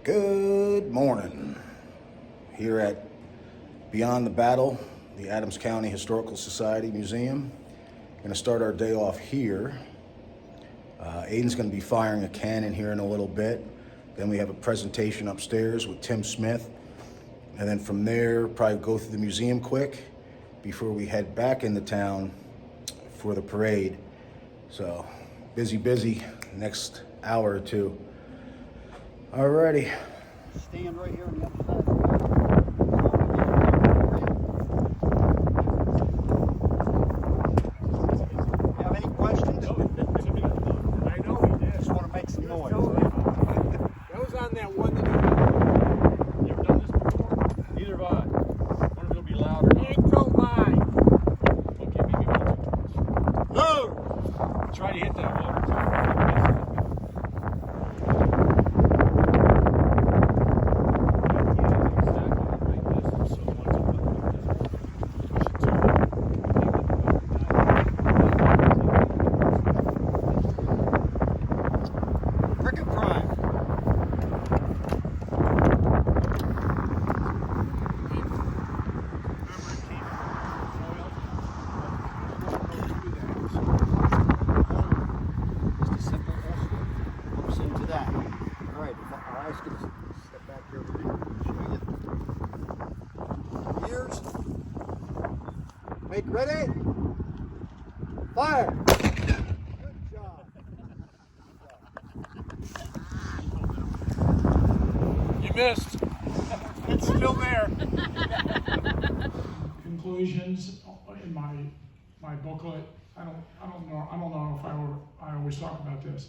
Good morning. Here at Beyond the Battle, the Adams County Historical Society Museum. We're going to start our day off here. Aiden's going to be firing a cannon here in a little bit. Then we have a presentation upstairs with Tim Smith. And then from there, probably go through the museum quick before we head back into town for the parade. So busy next hour or two. Alrighty. Stand right here on the other side. You have any questions? I know he did. Just want to make some noise. That was on that one that you ever done this before? Neither have I. Wonder if it'll be louder. Ain't so mine. Okay, maybe not too much. No! Try to hit that one or two. Make ready. Fire. Good job. You missed. It's still there. Conclusions in my booklet. I don't know if I always talk about this,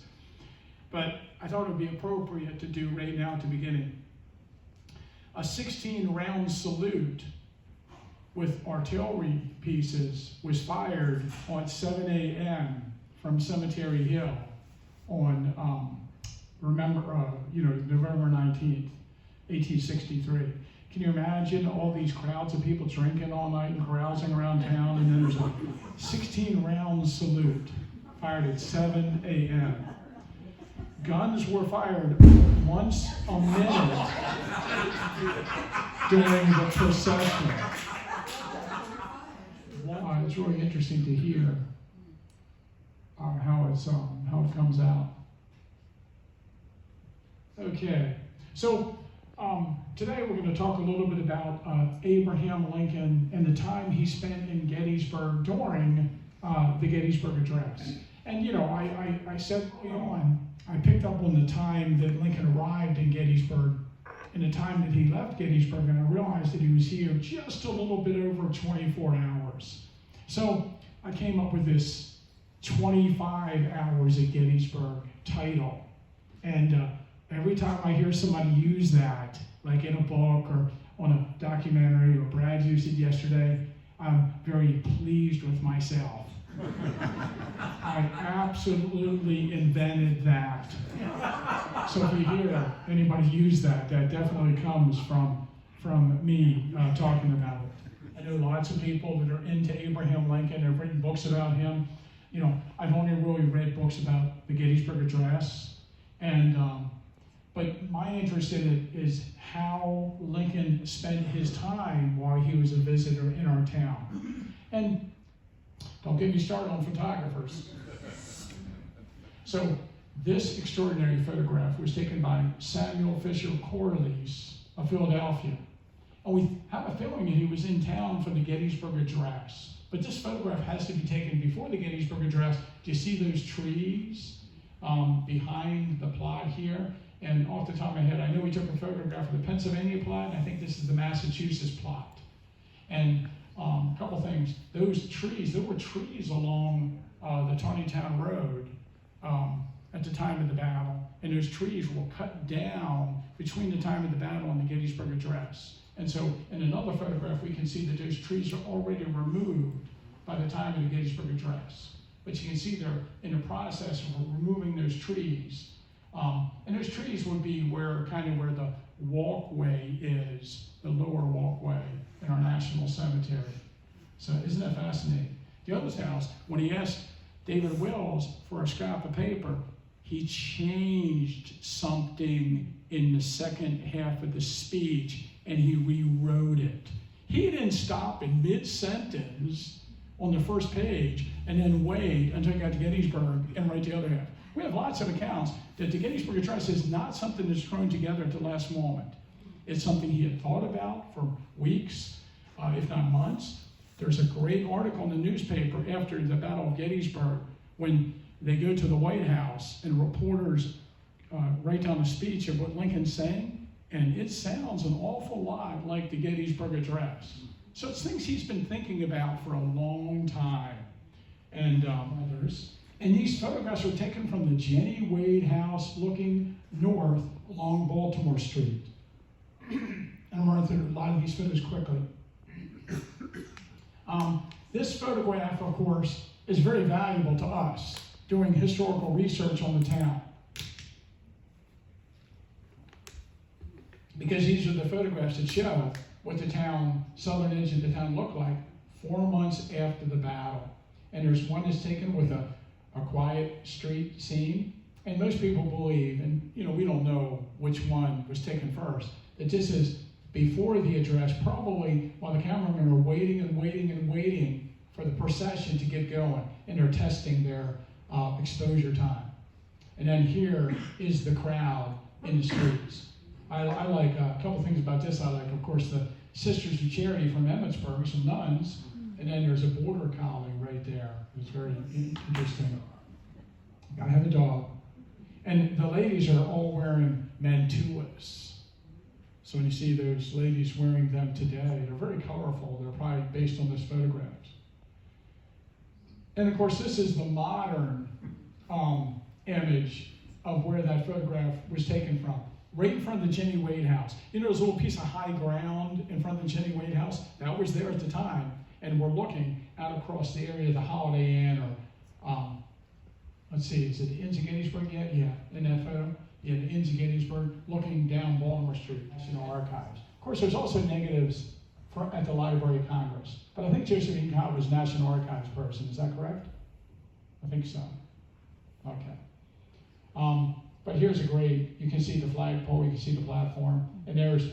but I thought it would be appropriate to do right now at the beginning. A 16-round salute with artillery pieces was fired on 7 a.m. from Cemetery Hill on November 19th, 1863. Can you imagine all these crowds of people drinking all night and carousing around town, and then there's a 16-round salute fired at 7 a.m. Guns were fired once a minute during the procession. It's really interesting to hear how it comes out. Okay, so today we're going to talk a little bit about Abraham Lincoln and the time he spent in Gettysburg during the Gettysburg Address. And I said I picked up on the time that Lincoln arrived in Gettysburg and the time that he left Gettysburg, and I realized that he was here just a little bit over 24 hours. So I came up with this 25 hours at Gettysburg title. And every time I hear somebody use that, like in a book or on a documentary, or Brad used it yesterday, I'm very pleased with myself. I absolutely invented that. So if you hear anybody use that, that definitely comes from me talking about it. I know lots of people that are into Abraham Lincoln. Have written books about him. I've only really read books about the Gettysburg Address, and but my interest in it is how Lincoln spent his time while he was a visitor in our town. And don't get me started on photographers. So this extraordinary photograph was taken by Samuel Fisher Corliss of Philadelphia. And we have a feeling that he was in town for the Gettysburg Address. But this photograph has to be taken before the Gettysburg Address. Do you see those trees behind the plot here? And off the top of my head, I know we took a photograph of the Pennsylvania plot, and I think this is the Massachusetts plot. And a couple things. Those trees, there were trees along the Tawnytown Road at the time of the battle, and those trees were cut down between the time of the battle and the Gettysburg Address. And so in another photograph, we can see that those trees are already removed by the time of the Gettysburg Address. But you can see they're in the process of removing those trees. And those trees would be where the walkway is, the lower walkway in our national cemetery. So isn't that fascinating? The other house, when he asked David Wills for a scrap of paper, he changed something in the second half of the speech, and he rewrote it. He didn't stop in mid-sentence on the first page and then wait until he got to Gettysburg and write the other half. We have lots of accounts that the Gettysburg Address is not something that's thrown together at the last moment. It's something he had thought about for weeks, if not months. There's a great article in the newspaper after the Battle of Gettysburg when they go to the White House and reporters write down a speech of what Lincoln's saying, and it sounds an awful lot like the Gettysburg Address. So it's things he's been thinking about for a long time, and others. And these photographs were taken from the Jenny Wade house looking north along Baltimore Street. And I'm running through a lot of these photos quickly. This photograph, of course, is very valuable to us doing historical research on the town. Because these are the photographs that show what the town, southern edge of the town looked like 4 months after the battle. And there's one that's taken with a quiet street scene. And most people believe, and we don't know which one was taken first, that this is before the address, probably while the cameramen are waiting and waiting and waiting for the procession to get going, and they're testing their exposure time. And then here is the crowd in the streets. I like a couple things about this. I like, of course, the Sisters of Charity from Emmitsburg, some nuns, and then there's a border collie right there. It's very interesting. I have a dog. And the ladies are all wearing mantuas. So when you see those ladies wearing them today, they're very colorful. They're probably based on those photographs. And of course, this is the modern image of where that photograph was taken from. Right in front of the Jenny Wade house. There's a little piece of high ground in front of the Jenny Wade house. That was there at the time. And we're looking out across the area of the Holiday Inn, or let's see, is it the Inns of Gettysburg yet? Yeah, in that photo. Yeah, the Inns of Gettysburg, looking down Baltimore Street, National Archives. Of course, there's also negatives at the Library of Congress. But I think Josephine Cobb was National Archives person. Is that correct? I think so. Okay. But here's a great, you can see the flagpole, you can see the platform, and there's,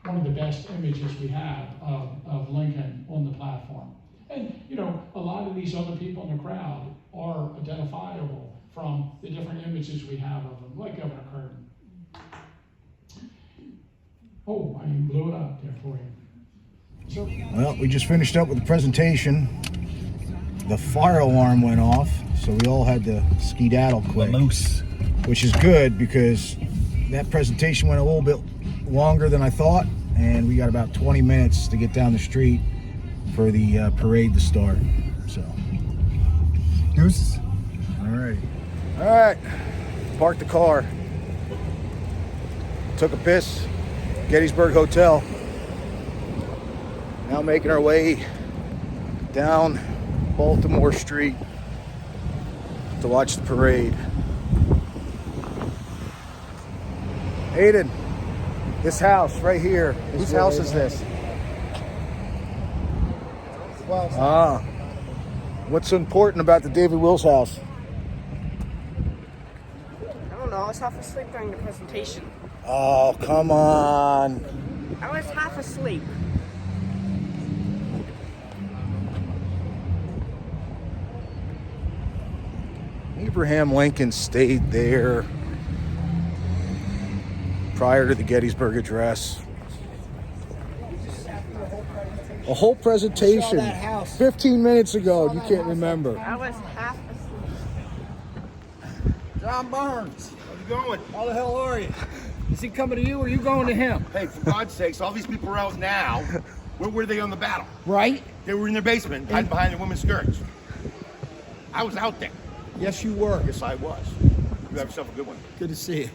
one of the best images we have of Lincoln on the platform. And, a lot of these other people in the crowd are identifiable from the different images we have of them, like Governor Curtin. Oh, I blew it up there for you. Well, we just finished up with the presentation. The fire alarm went off, so we all had to skedaddle quick. Which is good because that presentation went a little bit longer than I thought, and we got about 20 minutes to get down the street for the parade to start. So, deuces. All right. Parked the car. Took a piss. Gettysburg Hotel. Now making our way down Baltimore Street to watch the parade. Aiden, this house right here, whose house is this? What's so important about the David Wills house? I don't know, I was half asleep during the presentation. Oh, come on. I was half asleep. Abraham Lincoln stayed there prior to the Gettysburg Address. A whole presentation 15 minutes ago, you can't remember. I was half asleep. John Barnes, How's it going? how the hell are you? Is he coming to you or are you going to him? Hey, for God's sakes, all these people are out now. Where were they on the battle? Right? They were in their basement, hiding behind the women's skirts. I was out there. Yes, you were. Yes, I was. You have yourself a good one. Good to see you.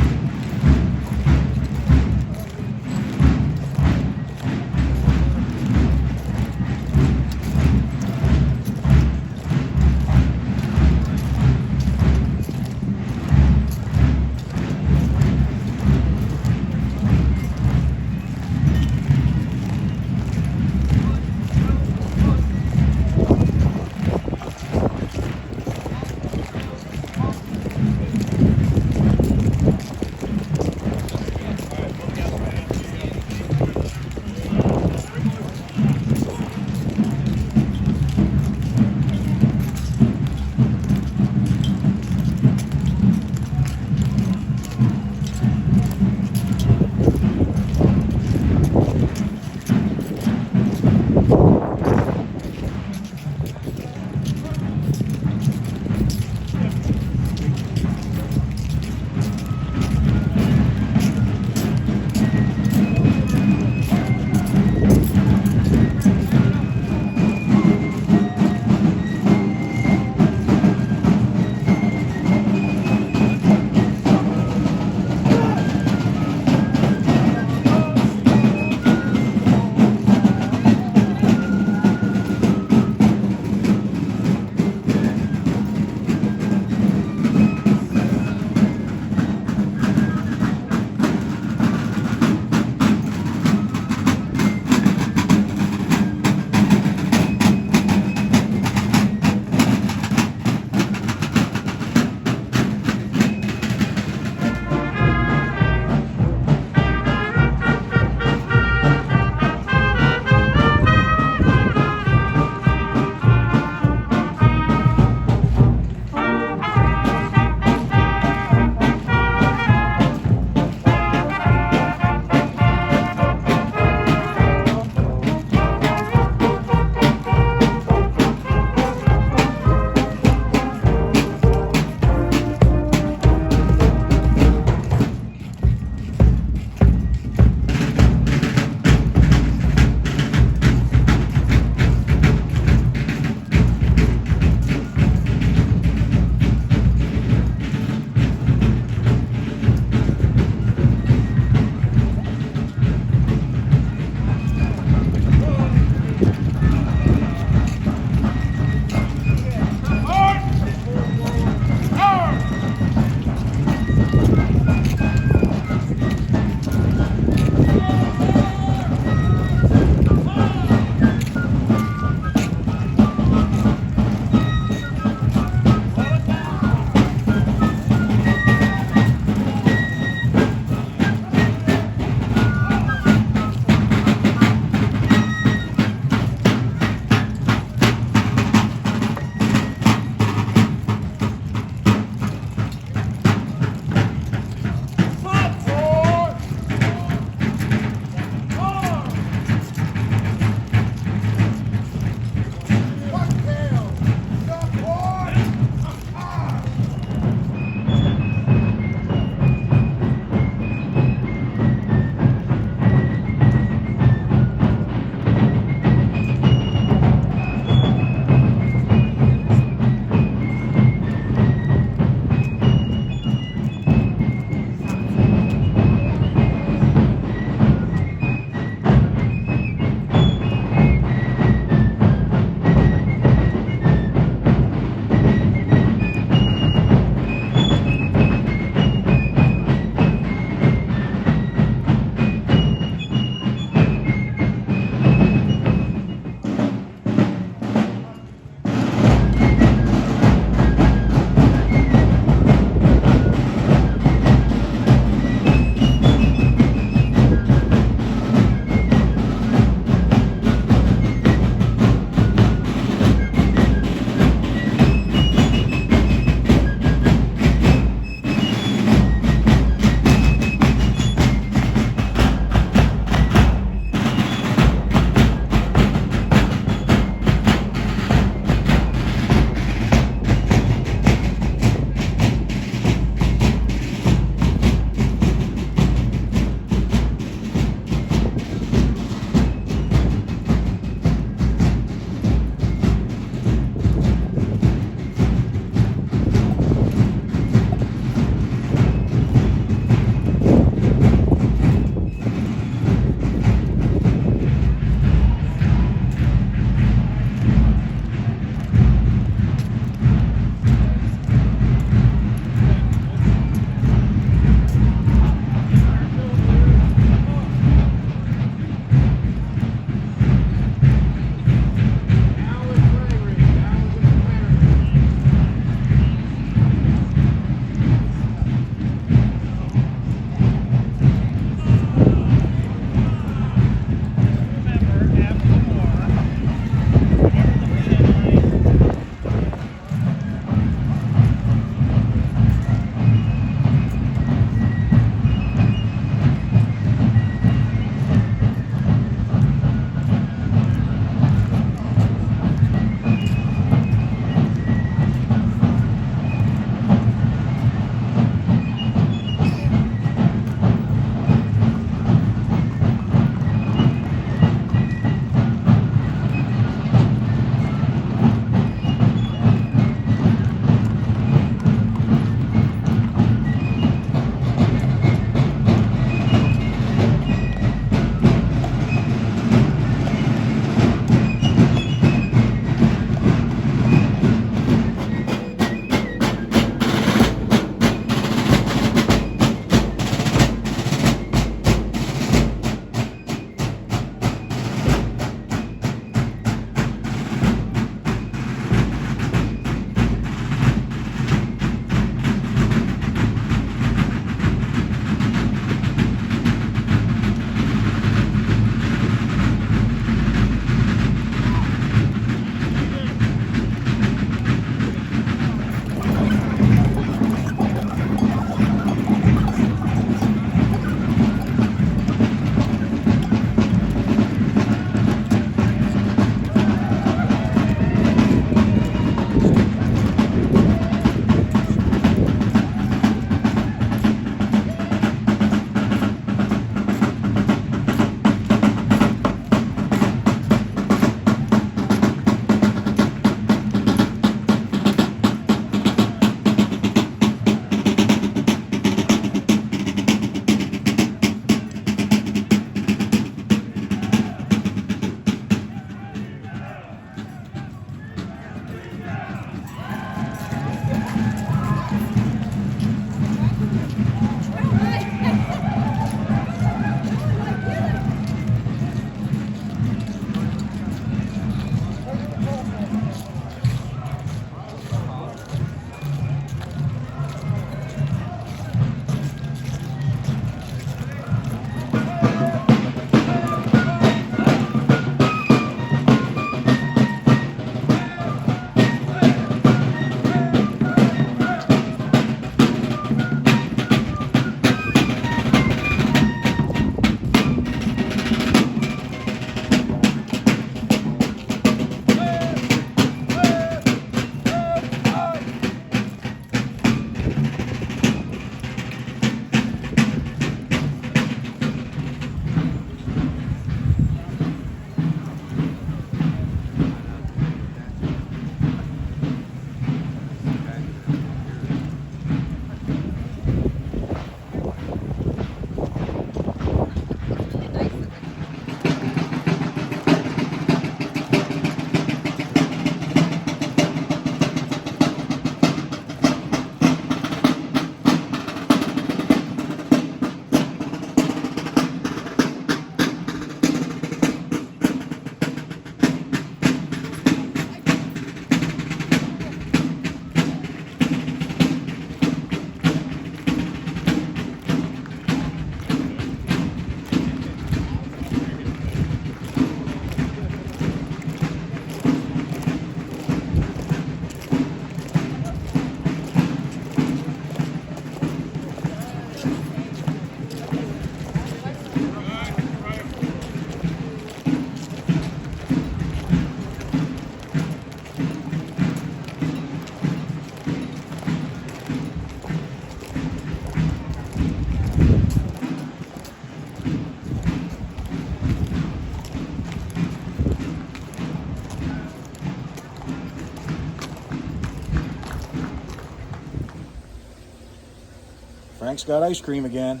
Frank's got ice cream again.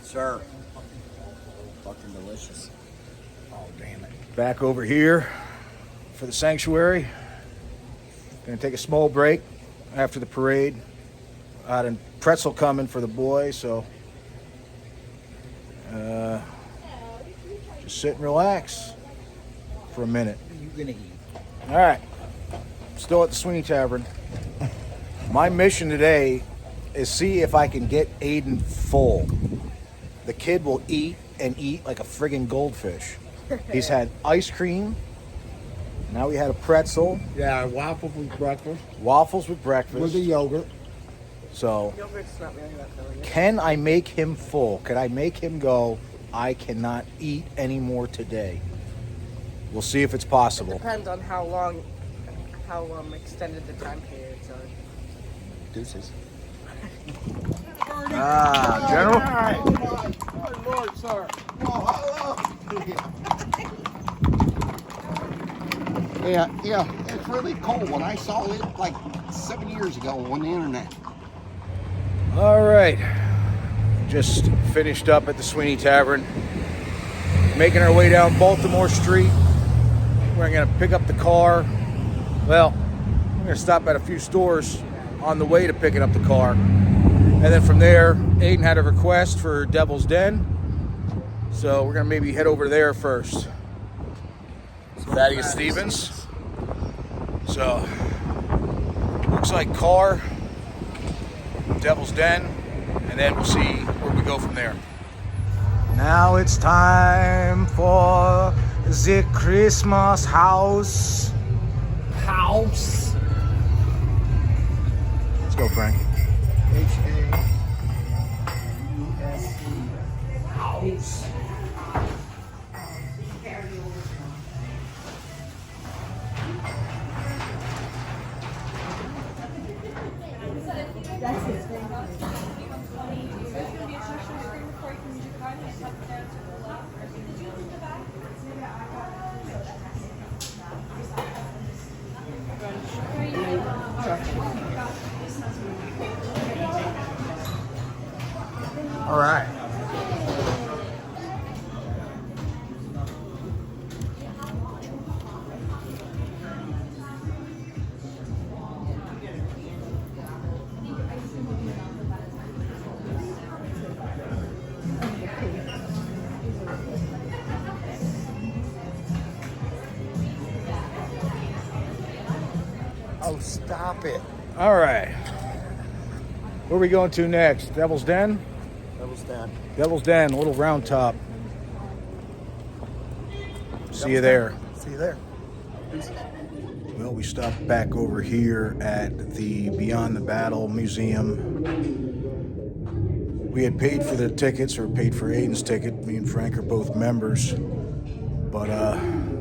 Sir. Fucking delicious. Oh, damn it. Back over here for the sanctuary. Gonna take a small break after the parade. Had a pretzel coming for the boys, so just sit and relax for a minute. What are you gonna eat? All right, still at the Sweeney Tavern. My mission today is see if I can get Aiden full. The kid will eat and eat like a friggin' goldfish. He's had ice cream. Now we had a pretzel. Yeah, waffles with breakfast. Waffles with breakfast. With the yogurt. So, Yogurt's not really that filling. can I make him full? Can I make him go, I cannot eat anymore today? We'll see if it's possible. Depends on how extended the time periods are. Deuces. General. Good Lord, sir. Yeah, it's really cold. When I saw it like 7 years ago on the internet. All right. Just finished up at the Sweeney Tavern. Making our way down Baltimore Street. We're going to pick up the car. Well, we're going to stop at a few stores on the way to picking up the car. And then from there, Aiden had a request for Devil's Den. So we're going to maybe head over there first. Thaddeus Stevens. So, looks like car, Devil's Den, and then we'll see where we go from there. Now it's time for the Christmas house. House. Let's go, Frank. H-A-U-S-E. House. All right. Oh, stop it. All right. Where are we going to next? Devil's Den? Devil's Den. Devil's Den, a little round top. See you there. See you there. Well, we stopped back over here at the Beyond the Battle Museum. We had paid for the tickets, or paid for Aiden's ticket. Me and Frank are both members. But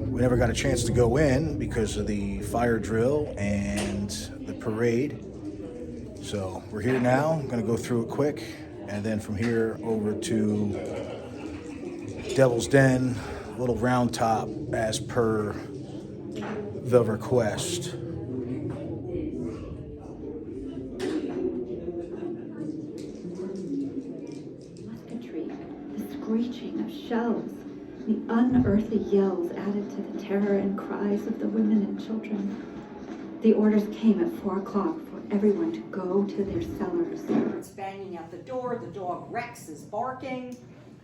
we never got a chance to go in because of the fire drill and the parade. So we're here now. I'm going to go through it quick. And then from here over to Devil's Den, a little round top as per the request. Musketry, the screeching of shells, the unearthly yells added to the terror and cries of the women and children. The orders came at 4 o'clock for everyone to go to their cellars. It's banging at the door, the dog Rex is barking.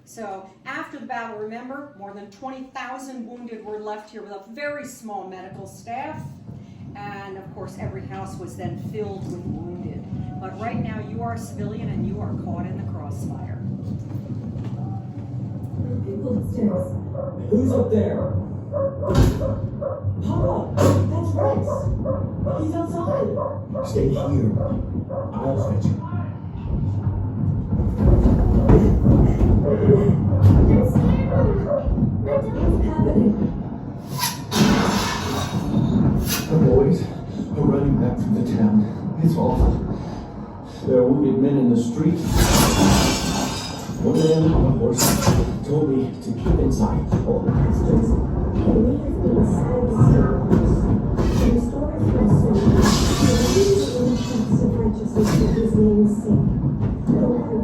So after the battle, remember, more than 20,000 wounded were left here with a very small medical staff. And of course, every house was then filled with wounded. But right now, you are a civilian and you are caught in the crossfire. People upstairs. Who's up there? Papa, that's Rex. He's outside. Stay here. I'll fetch him. There's What's happening? The boys are running back from the town. It's awful. There are wounded men in the street. One man on a horse told me to keep inside. All the pastors. And we have been assigned to servants. To restore his soul. To renew the trust of righteousness for his name's sake. No matter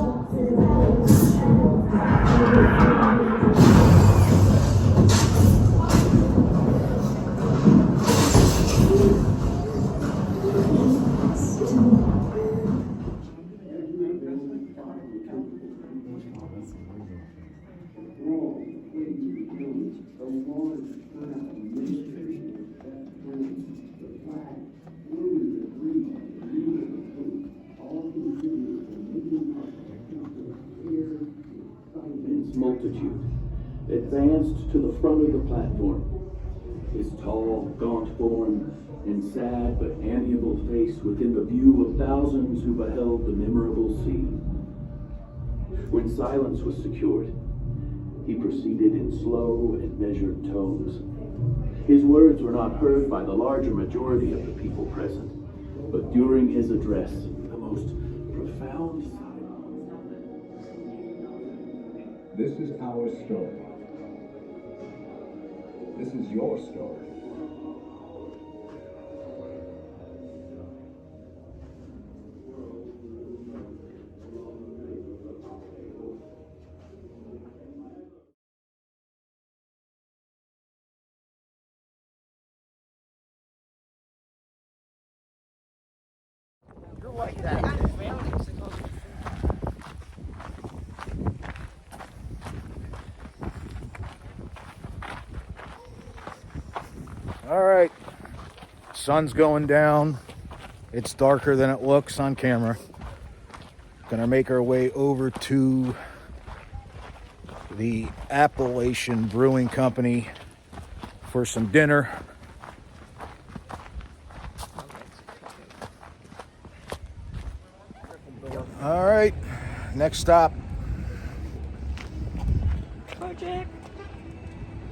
Immense multitude advanced to the front of the platform, his tall, gaunt form and sad but amiable face within the view of thousands who beheld the memorable scene. When silence was secured, he proceeded in slow and measured tones. His words were not heard by the larger majority of the people present, but during his address, the most profound silence. This is our story. This is your story. You're like that. All right, sun's going down. It's darker than it looks on camera. Gonna make our way over to the Appalachian Brewing Company for some dinner. All right, next stop.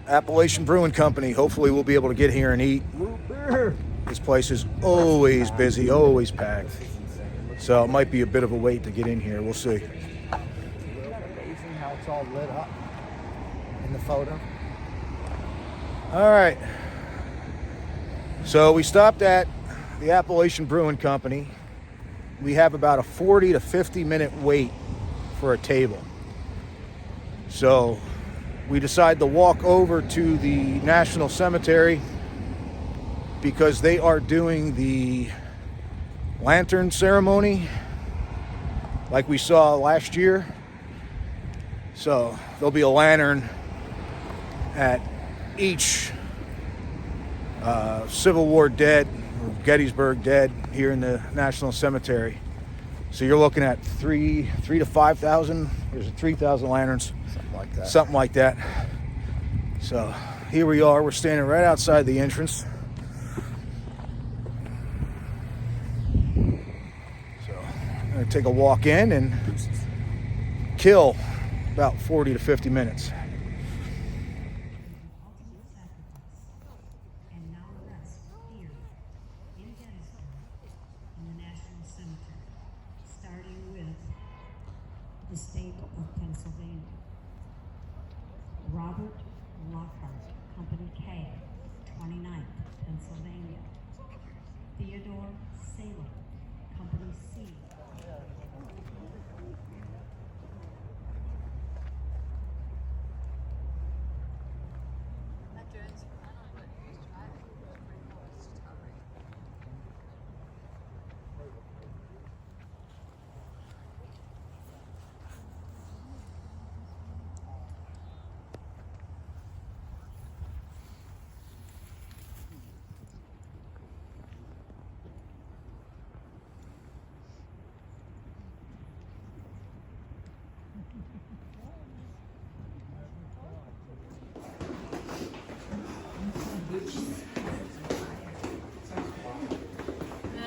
Appalachian Brewing Company. Hopefully we'll be able to get here and eat. This place is always busy, always packed. So it might be a bit of a wait to get in here. We'll see. Amazing how it's all lit up in the photo. All right. So we stopped at the Appalachian Brewing Company. We have about a 40 to 50 minute wait for a table. So we decided to walk over to the National Cemetery because they are doing the lantern ceremony like we saw last year. So there'll be a lantern at each Civil War dead, or Gettysburg dead, here in the National Cemetery. So you're looking at 3,000 to 5,000. There's 3,000 lanterns. Something like that. So here we are. We're standing right outside the entrance. So I'm going to take a walk in and kill about 40 to 50 minutes. And now rest here in Gettysburg in the National Cemetery, starting with the state of Pennsylvania. Robert Lockhart, Company K, 29th, Pennsylvania. Theodore Saylor, Company C.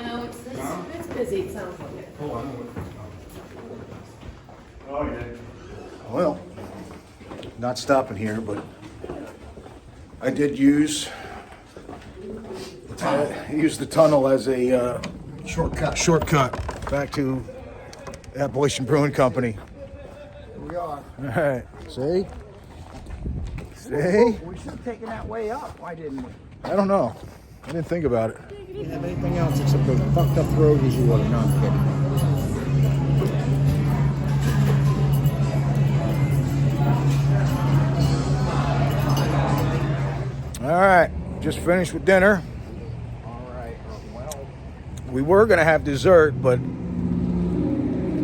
No, it's busy, it sounds like it. Oh, yeah. Well, not stopping here, but I did use the tunnel as a shortcut back to Appalachian Brewing Company. Here we are. All right, see? We should have taken that way up. Why didn't we? I don't know. I didn't think about it. You didn't have anything else except those fucked up roadies you were. No, I'm kidding. All right, just finished with dinner. All right, well. we were going to have dessert, but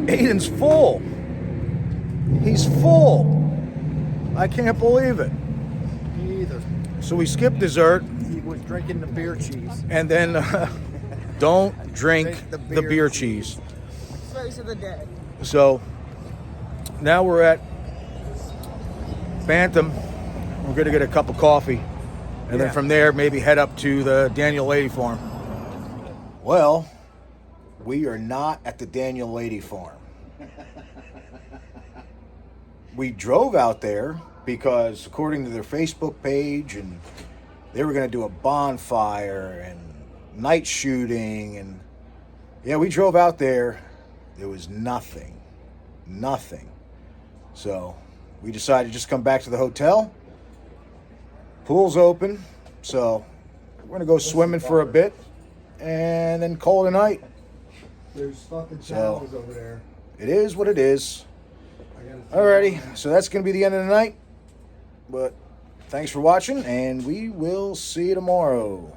Aiden's full. He's full. I can't believe it. Me either. So we skipped dessert. He was drinking the beer cheese. And then don't drink the beer cheese. First of the day. So now we're at Bantam. We're going to get a cup of coffee. And then from there, maybe head up to the Daniel Lady Farm. Well, we are not at the Daniel Lady Farm. We drove out there because, according to their Facebook page, and they were going to do a bonfire and night shooting. And yeah, we drove out there. There was nothing. Nothing. So we decided to just come back to the hotel. Pool's open, so we're going to go swimming for a bit and then call it a night. There's fucking towels over there. It is what it is. Alrighty, so that's going to be the end of the night. But thanks for watching, and we will see you tomorrow.